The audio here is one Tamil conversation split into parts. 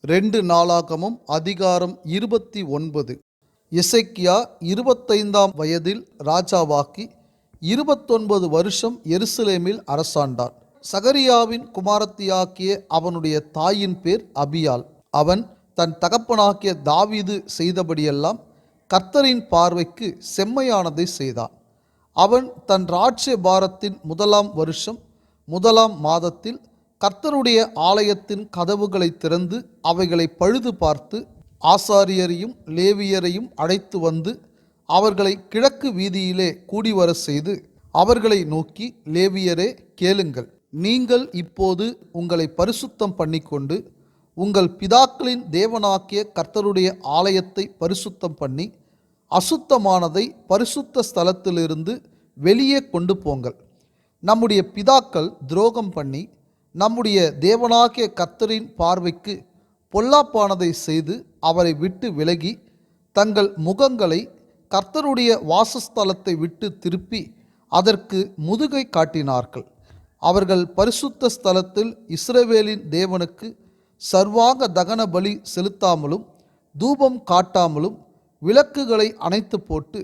2 நாளாகமம் அதிகாரம் 29. எசேக்கியா 25ஆம் வயதில் ராஜாவாகி 29 வருஷம் எருசலேமில் அரசாண்டான். சகரியாவின் குமாரத்தியாகிய அவனுடைய தாயின் பேர் அபியாள். அவன் தன் தகப்பனாகிய தாவீது செய்தபடியெல்லாம் கர்த்தரின் பார்வைக்கு செம்மையானதை செய்தான். அவன் தன் ராஜ்ய பாரத்தின் 1ஆம் வருஷம் 1ஆம் மாதத்தில் கர்த்தருடைய ஆலயத்தின் கதவுகளை திறந்து அவைகளை பழுது பார்த்து ஆசாரியரையும் லேவியரையும் அழைத்து வந்து அவர்களை கிழக்கு வீதியிலே கூடிவர செய்து அவர்களை நோக்கி, லேவியரே கேளுங்கள், நீங்கள் இப்போது உங்களை பரிசுத்தம் பண்ணிக்கொண்டு உங்கள் பிதாக்களின் தேவனாகிய கர்த்தருடைய ஆலயத்தை பரிசுத்தம் பண்ணி அசுத்தமானதை பரிசுத்த ஸ்தலத்திலிருந்து வெளியே கொண்டு போங்கள். நம்முடைய பிதாக்கள் துரோகம் பண்ணி நம்முடைய தேவனாகிய கர்த்தரின் பார்வைக்கு பொல்லாப்பானதை செய்து அவரை விட்டு விலகி தங்கள் முகங்களை கர்த்தருடைய வாசஸ்தலத்தை விட்டு திருப்பி அதற்கு முதுகை காட்டினார்கள். அவர்கள் பரிசுத்த ஸ்தலத்தில் இஸ்ரவேலின் தேவனுக்கு சர்வாங்க தகன பலி செலுத்தாமலும் தூபம் காட்டாமலும் விளக்குகளை அணைத்து போட்டு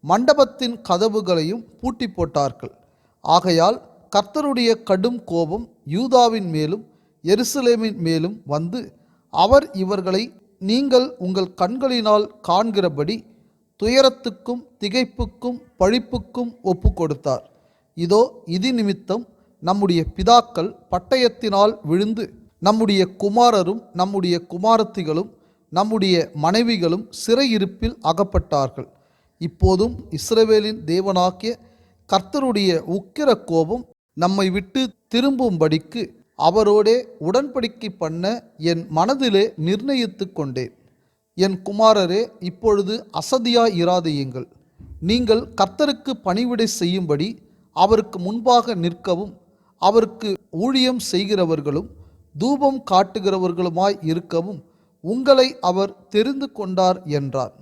மண்டபத்தின் கதவுகளையும் பூட்டி போட்டார்கள். ஆகையால் கர்த்தருடைய கடும் கோபம் யூதாவின் மேலும் எருசலேமின் மேலும் வந்து அவர் இவர்களை நீங்கள் உங்கள் கண்களினால் காண்கிறபடி துயரத்துக்கும் திகைப்புக்கும் பழிப்புக்கும் ஒப்பு கொடுத்தார். இதோ இது நிமித்தம் நம்முடைய பிதாக்கள் பட்டயத்தினால் விழுந்து நம்முடைய குமாரரும் நம்முடைய குமாரத்திகளும் நம்முடைய மனைவிகளும் சிறையிருப்பில் அகப்பட்டார்கள். இப்போதும் இஸ்ரவேலின் தேவனாகிய கர்த்தருடைய உக்கிர கோபம் நம்மை விட்டு திரும்பும்படிக்கு அவரோடே உடன்படிக்கை பண்ண என் மனதிலே நிர்ணயித்து கொண்டேன். என் குமாரரே, இப்பொழுது அசதியாயிராதேயுங்கள். நீங்கள் கர்த்தருக்கு பணிவிடை செய்யும்படி அவருக்கு முன்பாக நிற்கவும் அவருக்கு ஊழியம் செய்கிறவர்களும் தூபம் காட்டுகிறவர்களுமாய் இருக்கவும் உங்களை அவர் தெரிந்து கொண்டார் என்றார்.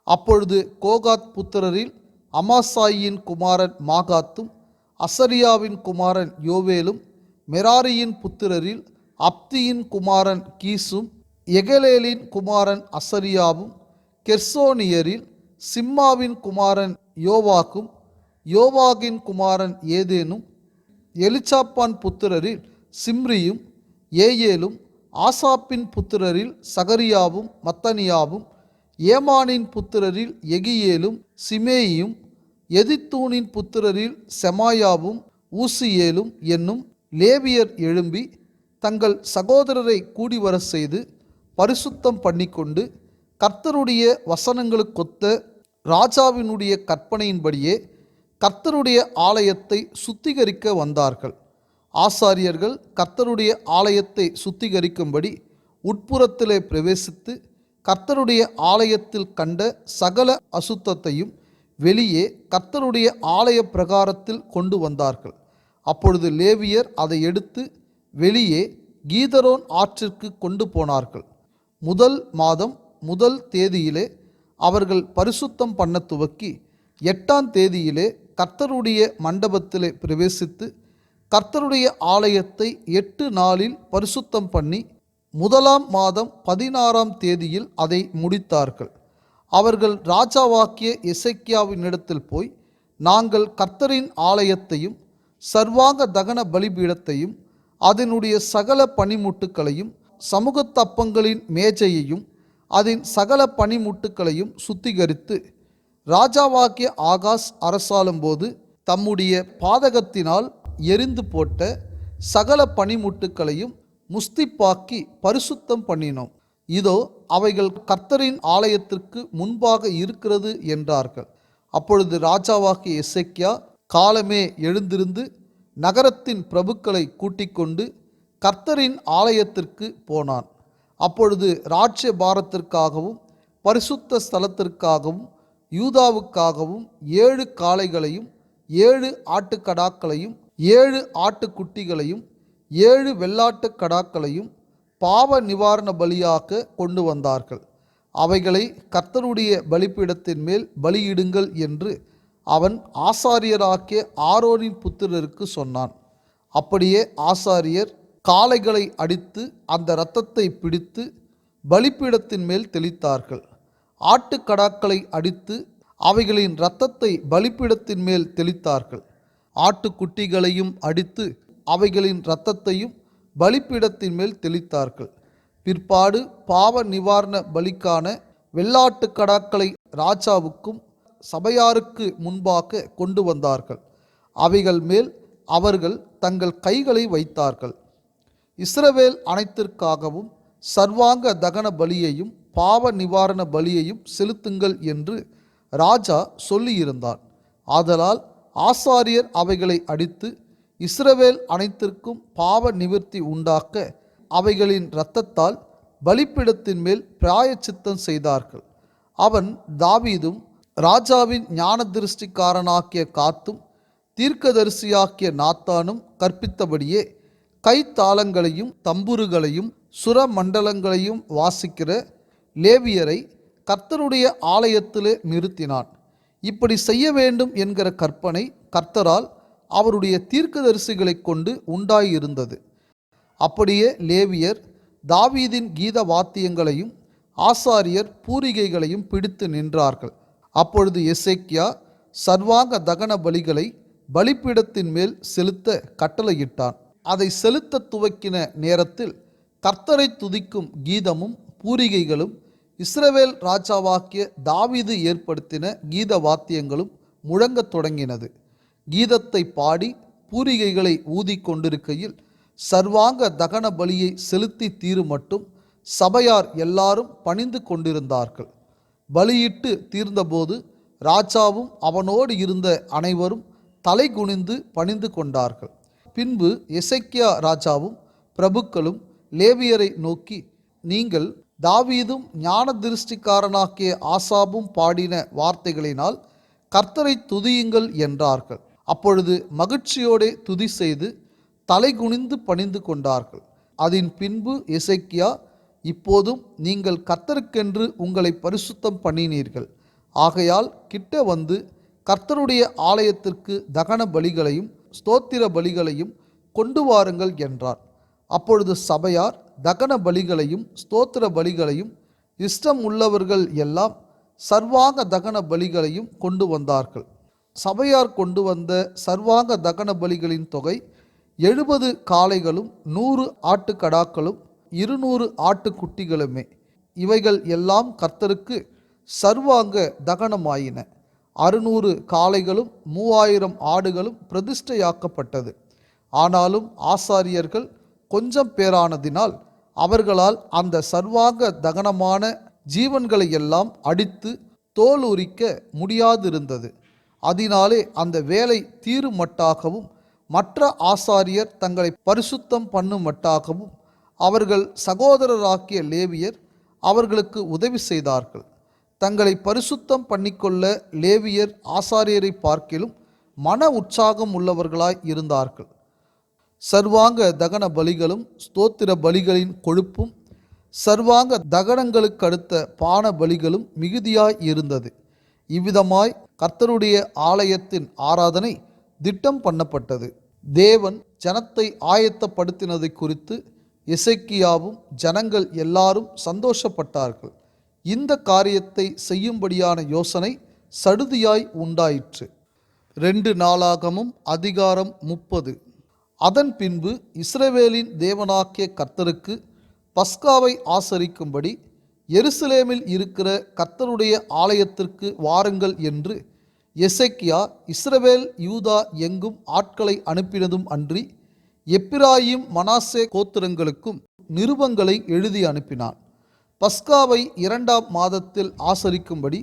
அப்பொழுது கோகாத் புத்திரரில் அமாசாயின் குமாரன் மாகாத்தும் அசரியாவின் குமாரன் யோவேலும் மெராரியின் புத்திரரில் அப்தியின் குமாரன் கீசும் எகலேலின் குமாரன் அசரியாவும் கெர்சோனியரில் சிம்மாவின் குமாரன் யோவாகும் யோவாகின் குமாரன் ஏதேனும் எலிச்சாப்பான் புத்திரரில் சிம்ரியும் ஏயேலும் ஆசாப்பின் புத்திரரில் சகரியாவும் மத்தனியாவும் ஏமானின் புத்திரரில் எகியேலும் சிமேயும் எதித்தூனின் புத்திரரில் செமாயாவும் ஊசியேலும் என்னும் லேவியர் எழும்பி தங்கள் சகோதரரை கூடிவர செய்து பரிசுத்தம் பண்ணிக்கொண்டு கர்த்தருடைய வசனங்களுக்கொத்த ராஜாவினுடைய கற்பனையின்படியே கர்த்தருடைய ஆலயத்தை சுத்திகரிக்க வந்தார்கள். ஆசாரியர்கள் கர்த்தருடைய ஆலயத்தை சுத்திகரிக்கும்படி உட்புறத்திலே பிரவேசித்து கர்த்தருடைய ஆலயத்தில் கண்ட சகல அசுத்தத்தையும் வெளியே கர்த்தருடைய ஆலய பிரகாரத்தில் கொண்டு வந்தார்கள். அப்பொழுது லேவியர் அதை எடுத்து வெளியே கீதரோன் ஆற்றிற்கு கொண்டு போனார்கள். 1 மாதம் 1 தேதியிலே அவர்கள் பரிசுத்தம் பண்ண துவக்கி 8ஆம் தேதியிலே கர்த்தருடைய மண்டபத்திலே பிரவேசித்து கர்த்தருடைய ஆலயத்தை 8 நாளில் பரிசுத்தம் பண்ணி 1ஆம் மாதம் 16ஆம் தேதியில் அதை முடித்தார்கள். அவர்கள் ராஜாவாக்கிய எசேக்கியாவினிடத்தில் போய், நாங்கள் கர்த்தரின் ஆலயத்தையும் சர்வாங்க தகன பலிபீடத்தையும் அதனுடைய சகல பணிமுட்டுக்களையும் சமூகத்தப்பங்களின் மேஜையையும் அதன் சகல பணிமுட்டுக்களையும் சுத்திகரித்து ராஜாவாக்கிய ஆகாஸ் அரசாளும் போது தம்முடைய பாதகத்தினால் எரிந்து போட்ட சகல பணிமுட்டுக்களையும் முஸ்திப்பாக்கி பரிசுத்தம் பண்ணினோம். இதோ அவைகள் கர்த்தரின் ஆலயத்திற்கு முன்பாக இருக்கிறது என்றார்கள். அப்பொழுது ராஜாவாகிய எசேக்கியா காலமே எழுந்திருந்து நகரத்தின் பிரபுக்களை கூட்டிக் கொண்டு கர்த்தரின் ஆலயத்திற்கு போனான். அப்பொழுது ராஜ்ய பாரத்திற்காகவும் பரிசுத்த ஸ்தலத்திற்காகவும் யூதாவுக்காகவும் 7 காளைகளையும் 7 ஆட்டுக்கடாக்களையும் 7 ஆட்டுக்குட்டிகளையும் 7 வெள்ளாட்டுக் கடாக்களையும் பாவ நிவாரண பலியாக கொண்டு வந்தார்கள். அவைகளை கர்த்தருடைய பலிபீடத்தின் மேல் பலியிடுங்கள் என்று அவன் ஆசாரியராகிய ஆரோனின் புத்திரருக்கு சொன்னான். அப்படியே ஆசாரியர் காளைகளை அடித்து அந்த இரத்தத்தை பிடித்து பலிப்பீடத்தின் மேல் தெளித்தார்கள். ஆட்டுக்கடாக்களை அடித்து அவைகளின் இரத்தத்தை பலிப்பீடத்தின் மேல் தெளித்தார்கள். ஆட்டுக்குட்டிகளையும் அடித்து அவைகளின் இரத்தத்தையும் பலிப்பீடத்தின் மேல் தெளித்தார்கள். பிற்பாடு பாவ நிவாரண பலிக்கான வெள்ளாட்டுக்கடாக்களை ராஜாவுக்கும் சபையாருக்கு முன்பாக கொண்டு வந்தார்கள். அவைகள் மேல் அவர்கள் தங்கள் கைகளை வைத்தார்கள். இஸ்ரவேல் அனைத்திற்காகவும் சர்வாங்க தகன பலியையும் பாவ நிவாரண பலியையும் செலுத்துங்கள் என்று ராஜா சொல்லியிருந்தான். ஆதலால் ஆசாரியர் அவைகளை அடித்து இஸ்ரவேல் அனைத்திற்கும் பாவ நிவர்த்தி உண்டாக்க அவைகளின் இரத்தத்தால் பலிப்பீடத்தின் மேல் பிராயச்சித்தம் செய்தார்கள். அவன் தாவீதும் ராஜாவின் ஞான திருஷ்டிக்காரனாக்கிய காத்தும் தீர்க்கதரிசியாக்கிய நாத்தானும் கற்பித்தபடியே கைத்தாளங்களையும் தம்புருகளையும் சுரமண்டலங்களையும் வாசிக்கிற லேவியரை கர்த்தருடைய ஆலயத்திலே நிறுத்தினான். இப்படி செய்ய வேண்டும் என்கிற கற்பனை கர்த்தரால் அவருடைய தீர்க்கதரிசிகளை கொண்டு உண்டாயிருந்தது. அப்படியே லேவியர் தாவீதின் கீத வாத்தியங்களையும் ஆசாரியர் பூரிகைகளையும் பிடித்து நின்றார்கள். அப்பொழுது எசேக்கியா சர்வாங்க தகன பலிகளை பலிப்பீடத்தின் மேல் செலுத்த கட்டளையிட்டான். அதை செலுத்த துவக்கின நேரத்தில் கர்த்தரை துதிக்கும் கீதமும் பூரிகைகளும் இஸ்ரவேல் ராஜாவாக்கிய தாவீது ஏற்படுத்தின கீத வாத்தியங்களும் முழங்கத் தொடங்கினது. கீதத்தை பாடி பூரிகைகளை ஊதி கொண்டிருக்கையில் சர்வாங்க தகன பலியை செலுத்தி தீரு மட்டும் சபையார் எல்லாரும் பணிந்து கொண்டிருந்தார்கள். பலியிட்டு தீர்ந்தபோது ராஜாவும் அவனோடு இருந்த அனைவரும் தலை குனிந்து பணிந்து கொண்டார்கள். பின்பு எசேக்கியா ராஜாவும் பிரபுக்களும் லேவியரை நோக்கி, நீங்கள் தாவீதும் ஞான திருஷ்டிக்காரனாக்கிய ஆசாபும் பாடின வார்த்தைகளினால் கர்த்தரை துதியுங்கள் என்றார்கள். அப்பொழுது மகிழ்ச்சியோடே துதி செய்து தலை குனிந்து பணிந்து கொண்டார்கள். அதன் பின்பு எசேக்கியா, இப்போதும் நீங்கள் கர்த்தருக்கென்று உங்களை பரிசுத்தம் பண்ணினீர்கள். ஆகையால் கிட்ட வந்து கர்த்தருடைய ஆலயத்திற்கு தகன பலிகளையும் ஸ்தோத்திர பலிகளையும் கொண்டு வாருங்கள் என்றார். அப்பொழுது சபையார் தகன பலிகளையும் ஸ்தோத்திர பலிகளையும் இஷ்டம் உள்ளவர்கள் எல்லாம் சர்வாங்க தகன பலிகளையும் கொண்டு வந்தார்கள். சபையார் கொண்டு வந்த சர்வாங்க தகன பலிகளின் தொகை 70 காளைகளும் 100 ஆட்டுக்கடாக்களும் 200 ஆட்டுக்குட்டிகளுமே. இவைகள் எல்லாம் கர்த்தருக்கு சர்வாங்க தகனமாயின. 600 காளைகளும் 3000 ஆடுகளும் பிரதிஷ்டையாக்கப்பட்டது. ஆனாலும் ஆசாரியர்கள் கொஞ்சம் பேரானதினால் அவர்களால் அந்த சர்வாங்க தகனமான ஜீவன்களை எல்லாம் அடித்து தோல் உரிக்க முடியாதிருந்தது. அதனாலே அந்த வேலை தீருமட்டாகவும் மற்ற ஆசாரியர் தங்களை பரிசுத்தம் பண்ணுமட்டாகவும் அவர்கள் சகோதரராக்கிய லேவியர் அவர்களுக்கு உதவி செய்தார்கள். தங்களை பரிசுத்தம் பண்ணிக்கொள்ள லேவியர் ஆசாரியரை பார்க்கிலும் மன உற்சாகம் உள்ளவர்களாய் இருந்தார்கள். சர்வாங்க தகன பலிகளும் ஸ்தோத்திர பலிகளின் கொழுப்பும் சர்வாங்க தகனங்களுக்கு அடுத்த பான பலிகளும் மிகுதியாய் இருந்தது. இவ்விதமாய் கர்த்தருடைய ஆலயத்தின் ஆராதனை திட்டம் பண்ணப்பட்டது. தேவன் ஜனத்தை ஆயத்தப்படுத்தினதை குறித்து எசேக்கியாவும் ஜனங்கள் எல்லாரும் சந்தோஷப்பட்டார்கள். இந்த காரியத்தை செய்யும்படியான யோசனை சடுதியாய் உண்டாயிற்று. 2 நாளாகமும் அதிகாரம் 30. அதன் பின்பு இஸ்ரவேலின் தேவனாகிய கர்த்தருக்கு பஸ்காவை ஆசரிக்கும்படி எருசலேமில் இருக்கிற கர்த்தருடைய ஆலயத்திற்கு வாருங்கள் என்று எசேக்கியா இஸ்ரவேல் யூதா எங்கும் ஆட்களை அனுப்பினதும் அன்றி எப்பிராயிம் மனாசே கோத்திரங்களுக்கும் நிருபங்களை எழுதி அனுப்பினான். பஸ்காவை 2ஆம் மாதத்தில் ஆசரிக்கும்படி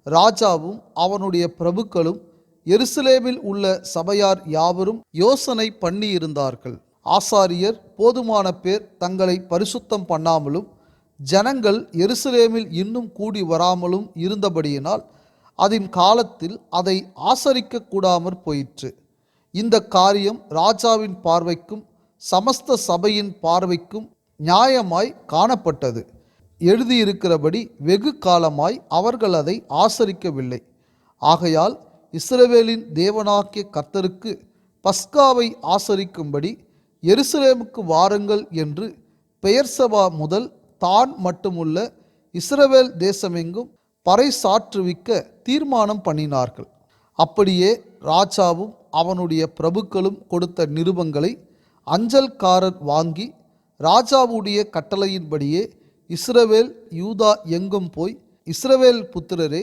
ராஜாவும் அவனுடைய பிரபுக்களும் எருசலேமில் உள்ள சபையார் யாவரும் யோசனை பண்ணியிருந்தார்கள். ஆசாரியர் போதுமான பேர் தங்களை பரிசுத்தம் பண்ணாமலும் ஜனங்கள் எருசலேமில் இன்னும் கூடி வராமலும் இருந்தபடியினால் அதன் காலத்தில் அதை ஆசரிக்க கூடாமற் போயிற்று. இந்த காரியம் ராஜாவின் பார்வைக்கும் சமஸ்த சபையின் பார்வைக்கும் நியாயமாய் காணப்பட்டது. எழுதியிருக்கிறபடி வெகு காலமாய் அவர்கள் அதை ஆசரிக்கவில்லை. ஆகையால் இஸ்ரவேலின் தேவனாகிய கர்த்தருக்கு பஸ்காவை ஆசரிக்கும்படி எருசலேமுக்கு வாருங்கள் என்று பெயர்சபா முதல் தான் மட்டுமுள்ள இஸ்ரவேல் தேசமெங்கும் பறைசாற்றுவிக்க தீர்மானம் பண்ணினார்கள். அப்படியே ராஜாவும் அவனுடைய பிரபுக்களும் கொடுத்த நிருபங்களை அஞ்சல்காரர் வாங்கி ராஜாவுடைய கட்டளையின்படியே இஸ்ரவேல் யூதா எங்கும் போய், இஸ்ரவேல் புத்திரரே,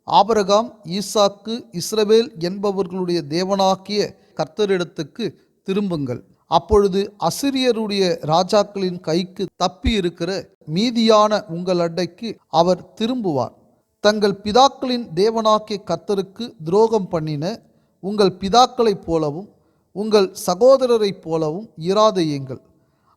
ஆபிரகாம், ஈசாக்கு, இஸ்ரவேல் என்பவர்களுடைய தேவனாகிய கர்த்தரிடத்துக்கு திரும்புங்கள். அப்பொழுது அசிரியருடைய ராஜாக்களின் கைக்கு தப்பி இருக்கிற மீதியான உங்கள் அண்டைக்கு அவர் திரும்புவார். தங்கள் பிதாக்களின் தேவனாகிய கர்த்தருக்கு துரோகம் பண்ணின உங்கள் பிதாக்களைப் போலவும் உங்கள் சகோதரரைப் போலவும் இராதேயுங்கள்.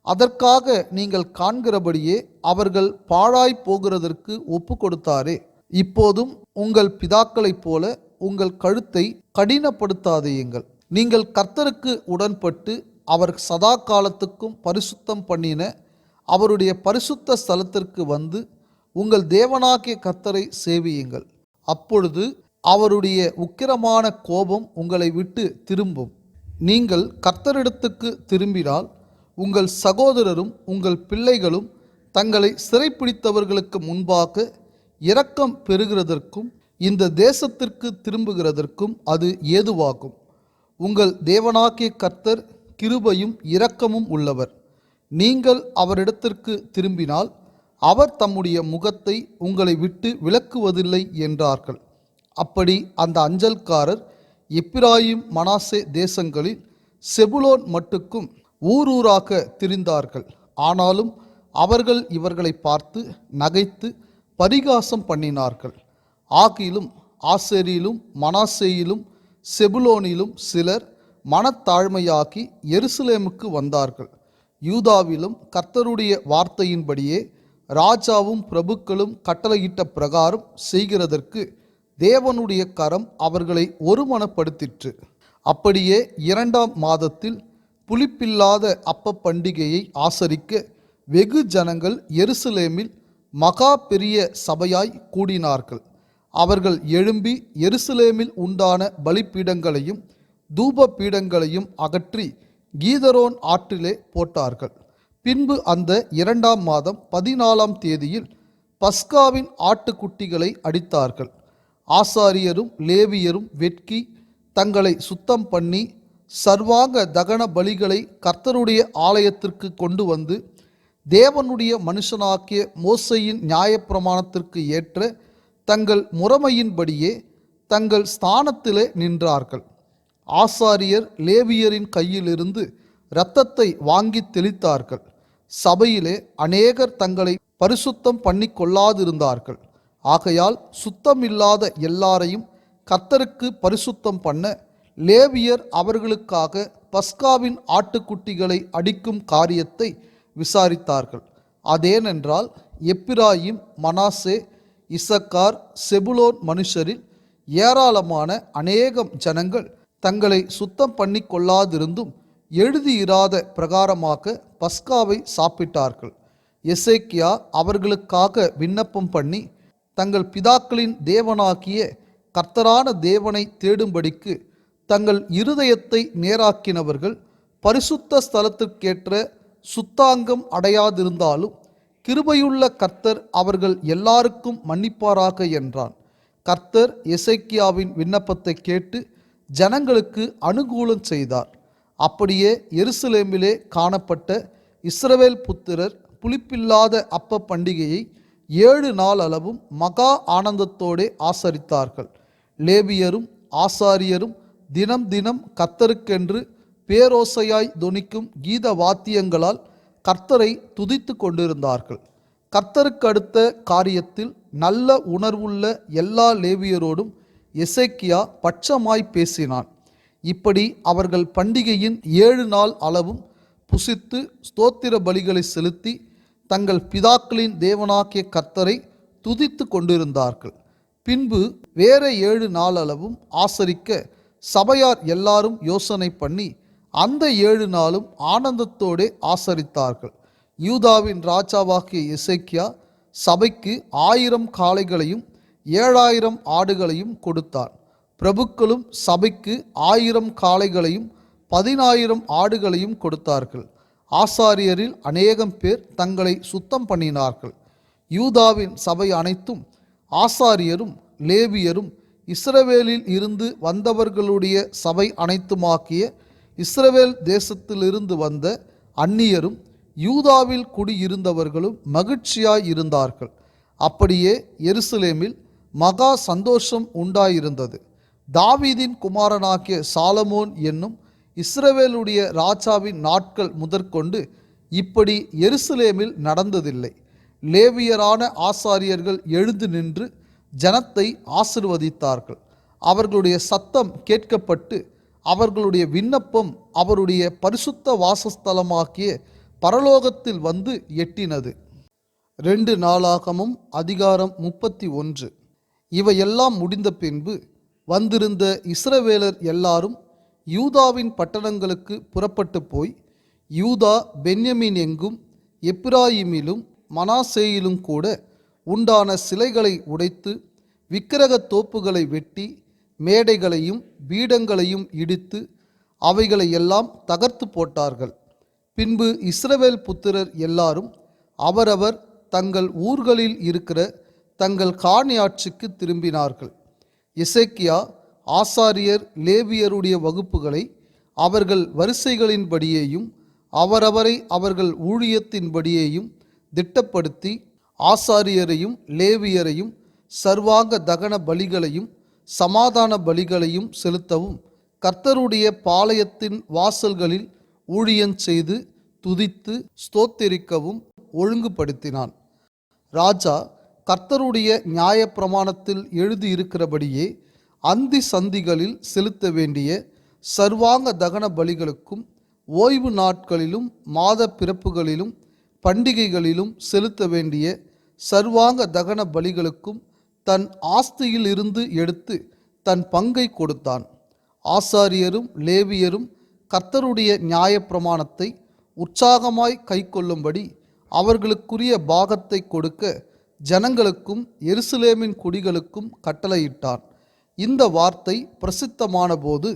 அதற்காக நீங்கள் காண்கிறபடியே அவர்கள் பாழாய் போகிறதற்கு ஒப்பு கொடுத்தாரே. இப்போதும் உங்கள் பிதாக்களைப் போல உங்கள் கழுத்தை கடினப்படுத்தாதேயுங்கள். நீங்கள் கர்த்தருக்கு உடன்பட்டு அவர் சதா காலத்துக்கும் பரிசுத்தம் பண்ணின அவருடைய பரிசுத்த ஸ்தலத்திற்கு வந்து உங்கள் தேவனாகிய கர்த்தரை சேவியுங்கள். அப்பொழுது அவருடைய உக்கிரமான கோபம் உங்களை விட்டு திரும்பும். நீங்கள் கர்த்தரிடத்துக்கு திரும்பினால் உங்கள் சகோதரரும் உங்கள் பிள்ளைகளும் தங்களை சிறைப்பிடித்தவர்களுக்கு முன்பாக இரக்கம் பெறுகிறதற்கும் இந்த தேசத்திற்கு திரும்புகிறதற்கும் அது ஏதுவாகும். உங்கள் தேவனாகிய கர்த்தர் கிருபையும் இரக்கமும் உள்ளவர். நீங்கள் அவரிடத்திற்கு திரும்பினால் அவர் தம்முடைய முகத்தை உங்களை விட்டு விலக்குவதில்லை என்றார்கள். அப்படி அந்த அஞ்சல்காரர் எப்பிராயிம் மனாசே தேசங்களில் செபுலோன் மட்டுக்கும் ஊரூராக திரிந்தார்கள். ஆனாலும் அவர்கள் இவர்களை பார்த்து நகைத்து பரிகாசம் பண்ணினார்கள். ஆகிலும் ஆசேரிலும் மனாசேயிலும் செபுலோனிலும் சிலர் மனத்தாழ்மையாகி எருசலேமுக்கு வந்தார்கள். யூதாவிலும் கர்த்தருடைய வார்த்தையின்படியே ராஜாவும் பிரபுக்களும் கட்டளையிட்ட பிரகாரம் செய்கிறதற்கு தேவனுடைய கரம் அவர்களை ஒருமனப்படுத்திற்று. அப்படியே 2ஆம் மாதத்தில் புளிப்பில்லாத அப்ப பண்டிகையை ஆசரிக்க வெகு ஜனங்கள் எருசலேமில் மகா பெரிய சபையாய் கூடினார்கள். அவர்கள் எழும்பி எருசலேமில் உண்டான பலிபீடங்களையும் தூப பீடங்களையும் அகற்றி கீதரோன் ஆற்றிலே போட்டார்கள். பின்பு அந்த 2ஆம் மாதம் 14ஆம் தேதியில் பஸ்காவின் ஆட்டுக்குட்டிகளை அடித்தார்கள். ஆசாரியரும் லேவியரும் வெட்கி தங்களை சுத்தம் பண்ணி சர்வாங்க தகன பலிகளை கர்த்தருடைய ஆலயத்திற்கு கொண்டு வந்து தேவனுடைய மனுஷனாகிய மோசேயின் நியாயப்பிரமாணத்திற்கு ஏற்ற தங்கள் முறைமையின்படியே தங்கள் ஸ்தானத்திலே நின்றார்கள். ஆசாரியர் லேவியரின் கையிலிருந்து இரத்தத்தை வாங்கி தெளித்தார்கள். சபையிலே அநேகர் தங்களை பரிசுத்தம் பண்ணி கொள்ளாதிருந்தார்கள். ஆகையால் சுத்தமில்லாத எல்லாரையும் கர்த்தருக்கு பரிசுத்தம் பண்ண லேவியர் அவர்களுக்காக பஸ்காவின் ஆட்டுக்குட்டிகளை அடிக்கும் காரியத்தை விசாரித்தார்கள். அதேனென்றால் எப்பிராயிம், மனாசே, இசக்கார், செபுலோன் மனுஷரில் ஏராளமான அநேகம் ஜனங்கள் தங்களை சுத்தம் பண்ணி கொள்ளாதிருந்தும் எழுதியிராத பிரகாரமாக பஸ்காவை சாப்பிட்டார்கள். எசேக்கியா அவர்களுக்காக விண்ணப்பம் பண்ணி தங்கள் பிதாக்களின் தேவனாகிய கர்த்தரான தேவனை தேடும்படிக்கு தங்கள் இருதயத்தை நேராக்கினவர்கள் பரிசுத்த ஸ்தலத்திற்கேற்ற சுத்தாங்கம் அடையாதிருந்தாலும் கிருபையுள்ள கர்த்தர் அவர்கள் எல்லாருக்கும் மன்னிப்பாராக என்றான். கர்த்தர் எசேக்கியாவின் விண்ணப்பத்தை கேட்டு ஜனங்களுக்கு அனுகூலம் செய்தார். அப்படியே எருசலேமிலே காணப்பட்ட இஸ்ரவேல் புத்திரர் புளிப்பில்லாத அப்ப பண்டிகையை 7 நாள் அளவும் மகா ஆனந்தத்தோடே ஆசரித்தார்கள். லேவியரும் ஆசாரியரும் தினம் தினம் கர்த்தருக்கென்று பேரோசையாய் தொனிக்கும் கீத வாத்தியங்களால் கர்த்தரை துதித்து கொண்டிருந்தார்கள். கர்த்தருக்கு அடுத்த காரியத்தில் நல்ல உணர்வுள்ள எல்லா லேவியரோடும் எசேக்கியா பட்சமாய் பேசினான். இப்படி அவர்கள் பண்டிகையின் 7 நாள் அளவும் புசித்து ஸ்தோத்திர பலிகளை செலுத்தி தங்கள் பிதாக்களின் தேவனாகிய கர்த்தரை துதித்து கொண்டிருந்தார்கள். பின்பு வேற 7 நாள் அளவும் ஆசரிக்க சபையார் எல்லாரும் யோசனை பண்ணி அந்த 7 நாளும் ஆனந்தத்தோடே ஆசரித்தார்கள். யூதாவின் ராஜாவாகிய எசேக்கியா சபைக்கு 1000 காளைகளையும் 7000 ஆடுகளையும் கொடுத்தான். பிரபுக்களும் சபைக்கு 1000 காளைகளையும் 10000 ஆடுகளையும் கொடுத்தார்கள். ஆசாரியரில் அநேகம் பேர் தங்களை சுத்தம் பண்ணினார்கள். யூதாவின் சபை அனைத்தும் ஆசாரியரும் லேவியரும் இஸ்ரவேலில் இருந்து வந்தவர்களுடைய சபை அனைத்துமாக்கிய இஸ்ரவேல் தேசத்திலிருந்து வந்த அந்நியரும் யூதாவில் குடியிருந்தவர்களும் மகிழ்ச்சியாய் இருந்தார்கள். அப்படியே எருசலேமில் மகா சந்தோஷம் உண்டாயிருந்தது. தாவீதின் குமாரனாகிய சாலமோன் என்னும் இஸ்ரவேலுடைய ராஜாவின் நாட்கள் முதற்கொண்டு இப்படி எருசலேமில் நடந்ததில்லை. லேவியரான ஆசாரியர்கள் எழுந்து நின்று ஜனத்தை ஆசிர்வதித்தார்கள். அவர்களுடைய சத்தம் கேட்கப்பட்டு அவர்களுடைய விண்ணப்பம் அவருடைய பரிசுத்த வாசஸ்தலமாகிய பரலோகத்தில் வந்து எட்டினது. 2 நாளாகமம் அதிகாரம் 31. இவையெல்லாம் முடிந்த பின்பு வந்திருந்த இஸ்ரவேலர் எல்லாரும் யூதாவின் பட்டணங்களுக்கு புறப்பட்டு போய் யூதா பென்யமீன் எங்கும் எப்பிராயிமிலும் மனாசேயிலும் கூட உண்டான சிலைகளை உடைத்து விக்கிரக தோப்புகளை வெட்டி மேடைகளையும் பீடங்களையும் இடித்து அவைகளை எல்லாம் தகர்த்து போட்டார்கள். பின்பு இஸ்ரவேல் புத்திரர் எல்லாரும் அவரவர் தங்கள் ஊர்களில் இருக்கிற தங்கள் காணியாட்சிக்கு திரும்பினார்கள். எசேக்கியா ஆசாரியர் லேவியருடைய வகுப்புகளை அவர்கள் வரிசைகளின்படியேயும் அவரவரை அவர்கள் ஊழியத்தின்படியேயும் திட்டப்படுத்தி ஆசாரியரையும் லேவியரையும் சர்வாங்க தகன பலிகளையும் சமாதான பலிகளையும் செலுத்தவும் கர்த்தருடைய பாளையத்தின் வாசல்களில் ஊழியன் செய்து துதித்து ஸ்தோத்திரிக்கவும் ஒழுங்குபடுத்தினான். ராஜா கர்த்தருடைய நியாயப்பிரமாணத்தில் எழுதியிருக்கிறபடியே அந்தி சந்திகளில் செலுத்த வேண்டிய சர்வாங்க தகன பலிகளுக்கும் ஓய்வு நாட்களிலும் மாத பிறப்புகளிலும் பண்டிகைகளிலும் செலுத்த வேண்டிய சர்வாங்க தகன பலிகளுக்கும் தன் ஆஸ்தியில் இருந்து எடுத்து தன் பங்கை கொடுத்தான். ஆசாரியரும் லேவியரும் கர்த்தருடைய நியாயப்பிரமாணத்தை உற்சாகமாய் கைக்கொள்ளும்படி அவர்களுக்குரிய பாகத்தை கொடுக்க ஜனங்களுக்கும் எருசலேமின் குடிகளுக்கும் கட்டளையிட்டான். இந்த வார்த்தை பிரசித்தமான போது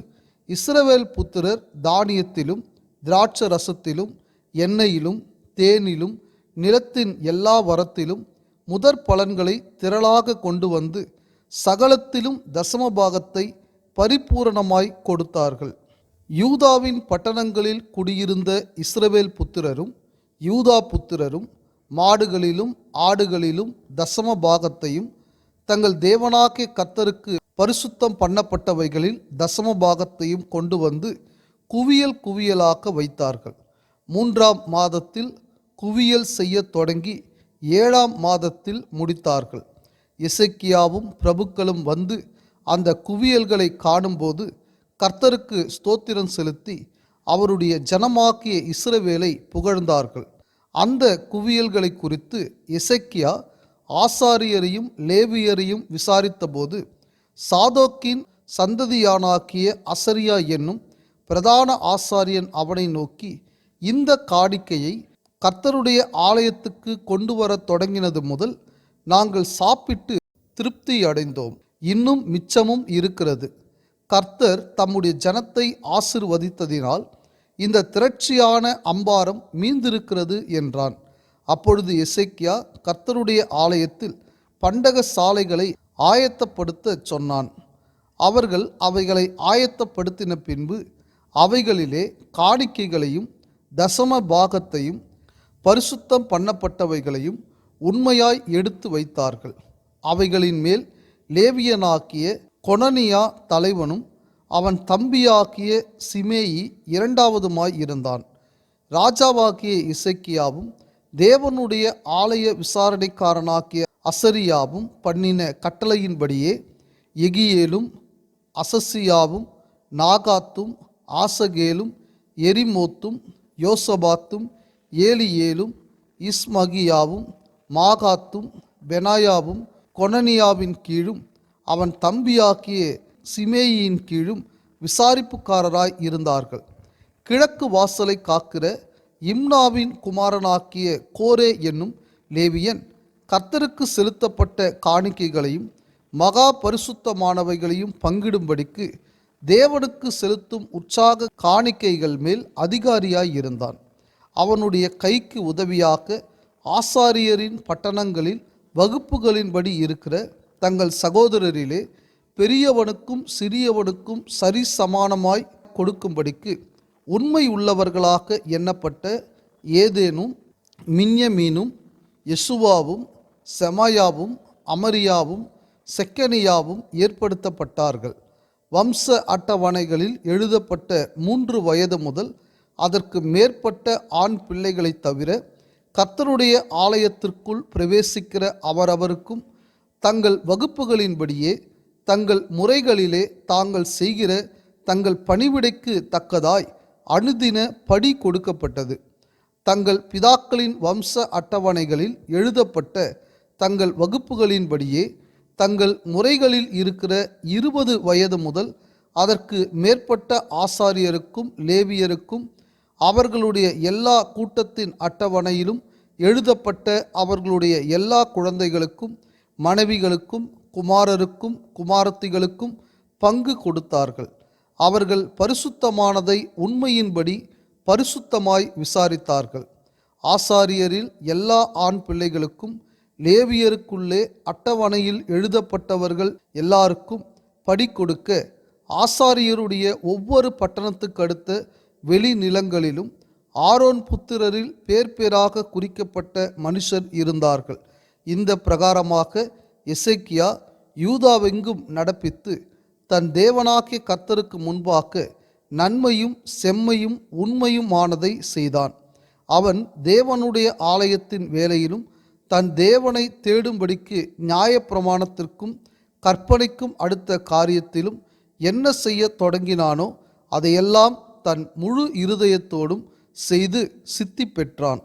இஸ்ரவேல் புத்திரர் தானியத்திலும் திராட்ச ரசத்திலும் எண்ணெயிலும் தேனிலும் நிலத்தின் எல்லா வரத்திலும் முதற் பலன்களை திரளாக கொண்டு வந்து சகலத்திலும் தசமபாகத்தை பரிபூரணமாய் கொடுத்தார்கள். யூதாவின் பட்டணங்களில் குடியிருந்த இஸ்ரவேல் புத்திரரும் யூதா புத்திரரும் மாடுகளிலும் ஆடுகளிலும் தசம பாகத்தையும் தங்கள் தேவனாகிய கர்த்தருக்கு பரிசுத்தம் பண்ணப்பட்டவைகளில் தசம பாகத்தையும் கொண்டு வந்து குவியல் குவியலாக்க வைத்தார்கள். 3ஆம் மாதத்தில் குவியல் செய்ய தொடங்கி 7ஆம் மாதத்தில் முடித்தார்கள். எசேக்கியாவும் பிரபுக்களும் வந்து அந்த குவியல்களை காணும்போது கர்த்தருக்கு ஸ்தோத்திரம் செலுத்தி அவருடைய ஜனமாக்கிய இஸ்ரவேலை புகழ்ந்தார்கள். அந்த குவியல்களை குறித்து எசேக்கியா ஆசாரியரையும் லேவியரையும் விசாரித்தபோது சாதோக்கின் சந்ததியானாக்கிய அசரியா என்னும் பிரதான ஆசாரியன் அவனை நோக்கி, இந்த காணிக்கையை கர்த்தருடைய ஆலயத்துக்கு கொண்டு வர தொடங்கினது முதல் நாங்கள் சாப்பிட்டு திருப்தி அடைந்தோம். இன்னும் மிச்சமும் இருக்கிறது. கர்த்தர் தம்முடைய ஜனத்தை ஆசிர்வதித்ததினால் இந்த திரட்சியான அம்பாரம் மீந்திருக்கிறது என்றான். அப்பொழுது எசேக்கியா கர்த்தருடைய ஆலயத்தில் பண்டக சாலைகளை ஆயத்தப்படுத்த சொன்னான். அவர்கள் அவைகளை ஆயத்தப்படுத்தின பின்பு அவைகளிலே காணிக்கைகளையும் தசம பாகத்தையும் பரிசுத்தம் பண்ணப்பட்டவைகளையும் உண்மையாய் எடுத்து வைத்தார்கள். அவைகளின் மேல் லேவியனாக்கிய கொனனியா தலைவனும் அவன் தம்பியாக்கிய சிமேயி 2வதுமாய் இருந்தான். ராஜாவாகிய எசேக்கியாவும் தேவனுடைய ஆலய விசாரணைக்காரனாகிய அசரியாவும் பண்ணின கட்டளையின்படியே எகியேலும் அசசியாவும் நாகாத்தும் ஆசகேலும் எரிமோத்தும் யோசபாத்தும் ஏலியேலும் இஸ்மகியாவும் மாகாத்தும் பெனாயாவும் கொனனியாவின் கீழும் அவன் தம்பியாக்கிய சிமேயின் கீழும் விசாரிப்புக்காரராய் இருந்தார்கள். கிழக்கு வாசலை காக்கிற இம்னாவின் குமாரனாக்கிய கோரே என்னும் லேவியன் கர்த்தருக்கு செலுத்தப்பட்ட காணிக்கைகளையும் மகா பரிசுத்தமானவைகளையும் பங்கிடும்படிக்கு தேவனுக்கு செலுத்தும் உற்சாக காணிக்கைகள் மேல் அதிகாரியாய் இருந்தான். அவனுடைய கைக்கு உதவியாக ஆசாரியரின் பட்டணங்களில் வகுப்புகளின்படி இருக்கிற தங்கள் சகோதரரிலே பெரியவனுக்கும் சிறியவனுக்கும் சரிசமானமாய் கொடுக்கும்படிக்கு உண்மை உள்ளவர்களாக எண்ணப்பட்ட ஏதேனும் மின்யமீனும் யெசுவாவும் செமாயாவும் அமரியாவும் செக்கனியாவும் ஏற்படுத்தப்பட்டார்கள். வம்ச அட்டவணைகளில் எழுதப்பட்ட 3 வயது முதல் அதற்கு மேற்பட்ட ஆண் பிள்ளைகளை தவிர கர்த்தருடைய ஆலயத்திற்குள் பிரவேசிக்கிற அவரவருக்கும் தங்கள் வகுப்புகளின்படியே தங்கள் முறைகளிலே தாங்கள் செய்கிற தங்கள் பணிவிடைக்கு தக்கதாய் அனுதின படி கொடுக்கப்பட்டது. தங்கள் பிதாக்களின் வம்ச அட்டவணைகளில் எழுதப்பட்ட தங்கள் வகுப்புகளின்படியே தங்கள் முறைகளில் இருக்கிற 20 வயது முதல் அதற்கு மேற்பட்ட ஆசாரியருக்கும் லேவியருக்கும் அவர்களுடைய எல்லா கூட்டத்தின் அட்டவணையிலும் எழுதப்பட்ட அவர்களுடைய எல்லா குழந்தைகளுக்கும் மனைவிகளுக்கும் குமாரருக்கும் குமாரத்திகளுக்கும் பங்கு கொடுத்தார்கள். அவர்கள் பரிசுத்தமானதை உண்மையின்படி பரிசுத்தமாய் விசாரித்தார்கள். ஆசாரியரில் எல்லா ஆண் பிள்ளைகளுக்கும் லேவியருக்குள்ளே அட்டவணையில் எழுதப்பட்டவர்கள் எல்லாருக்கும் படி கொடுக்க ஆசாரியருடைய ஒவ்வொரு பட்டணத்துக்கு அடுத்த வெளி நிலங்களிலும் ஆரோன் புத்திரரில் பேர் பேராக குறிக்கப்பட்ட மனுஷர் இருந்தார்கள். இந்த பிரகாரமாக எசேக்கியா யூதாவெங்கும் நடப்பித்து தன் தேவனாகிய கர்த்தருக்கு முன்பாக நன்மையும் செம்மையும் உண்மையுமானதை செய்தான். அவன் தேவனுடைய ஆலயத்தின் வேலையிலும் தன் தேவனை தேடும்படிக்கு நியாயப்பிரமாணத்திற்கும் கற்பனைக்கும் அடுத்த காரியத்திலும் என்ன செய்ய தொடங்கினானோ அதையெல்லாம் தன் முழு இருதயத்தோடும் செய்து சித்தி பெற்றான்.